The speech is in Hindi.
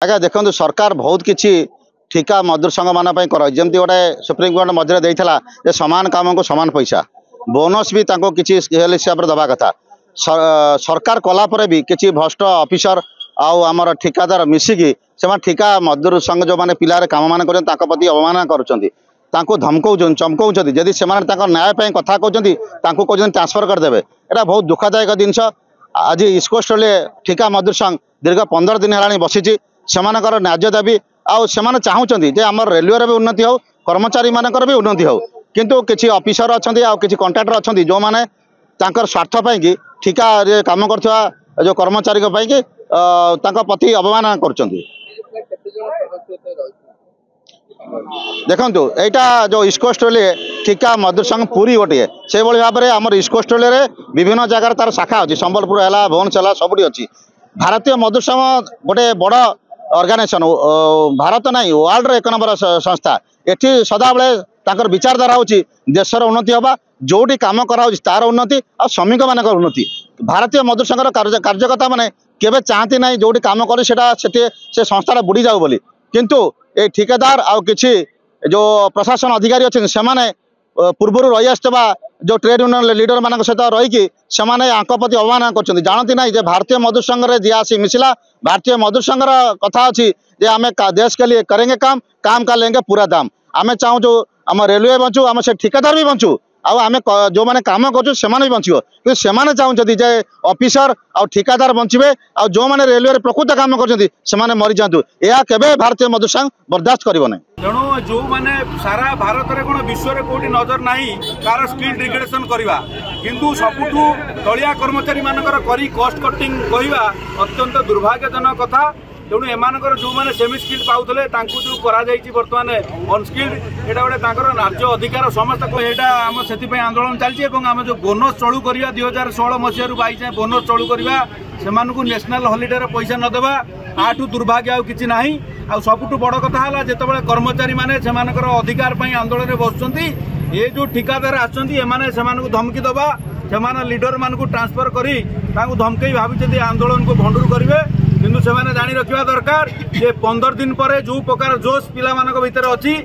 आज्ञा देखो सरकार बहुत किसी ठिका मजदूर संघ मान जमी गोटे सुप्रीमकोर्ट मझे देता सामान काम को सामान पैसा बोनस भी किसी हिसाब से दवा कथा सरकार कलापर भी किसी भ्रष्ट ऑफिसर आमर ठिकादार मिसिकी से ठिका मजदूर संघ जो मैंने पिलार काम मान प्रति अवमानना कर धमकाउन चमकाउं जदि से न्याय कथा कहते ट्रांसफर करदे एटा बहुत दुखदायक जिनस। आज ईस्ट कोस्ट ठिका मजदूर संघ दीर्घ 15 दिन है बसी सेमानकर न्याय दाबी आने चाहूँगी जे आम रेलवे भी उन्नति हो कर्मचारी मानकर भी उन्नति हो किंतु किसी ऑफिसर अच्छा किसी कंट्राक्टर अच्छा जो मैंने स्वार्थ पाई ठिका काम कर जो कर्मचारी प्रति अवमानना कर देखु यहाँ जो ईस्ट कोस्ट ठिका मजदूर संघ पूरी गोटे से भाव में आम ईस्ट कोस्ट विभिन्न जगार तार शाखा अच्छी संबलपुर है भुवनेश्वर सबुठी अच्छी भारतीय मजदूर संघ गोटे बड़ ऑर्गेनाइजेशन भारत नहीं वर्ल्ड एक नंबर संस्था एटी सदा बेले विचारधारा होची देशर उन्नति हवा जोटी काम करा तार उन्नति और श्रमिक मान उन्नति भारतीय मजदूर संघर कार्यकर्ता मैंने केवे चाहती ना जोटी काम कर से संस्था बुड़ी जाऊ बोली किंतु ये ठिकादार आउ किसी जो प्रशासन अधिकारी अच्छे से पूर्व रही आसवा जो ट्रेड यूनियन लीडर मान सहित रहीकि प्रति अवमानना कर जानती ना जे भारतीय मजदूर संघ जी आसी मिसिला भारतीय मजदूर संघर कथा अच्छी जे आम देश के लिए करेंगे काम का लेंगे पूरा दाम आम चाहूँ आम रेलवे बचू आम से ठिकादार भी बचू आम जो मैंने काम कर बचो कि चाहते जे ऑफिसर आ ठिकादार बचे और जो मैंने रेलवे प्रकृत काम कर मरी जातु यह केवे भारतीय मजदूर संघ बर्दाश्त करना तेणु जो मैंने सारा भारत में कौन विश्व में कौटी नजर ना कार स्किल डिग्रेडेशन करवा किंतु सबुठू तलिया कर्मचारी मानकर करी कॉस्ट कटिंग कहवा अत्यंत दुर्भाग्यजनक कथा। तेणु एमानकर जो मैंने सेमी स्किल्ड पाउले जो बर्तमान अनस्किल्ड एटा गोटे न्याय अधिकार समस्त आम से आंदोलन चलती आम जो बोनस चलू करवा 2016 मसीह 22 बोनस चलू करवा से नेशनल हॉलिडे पैसा नदेवा आठू दुर्भाग्य आउ किछि नाही। आ सबुठू बड़ कथा है जितेबाला कर्मचारी माने सेमानकर अधिकार आंदोलन में बसुंट ये जो ठिकादार आसमाने धमकी दबा से लीडर मान ट्रांसफर करी धमकई भावी आंदोलन को भंडूर करेंगे किंतु से जानी रखा दरकार जे 15 दिन पर जो प्रकार जोश पिला भितर अच्छी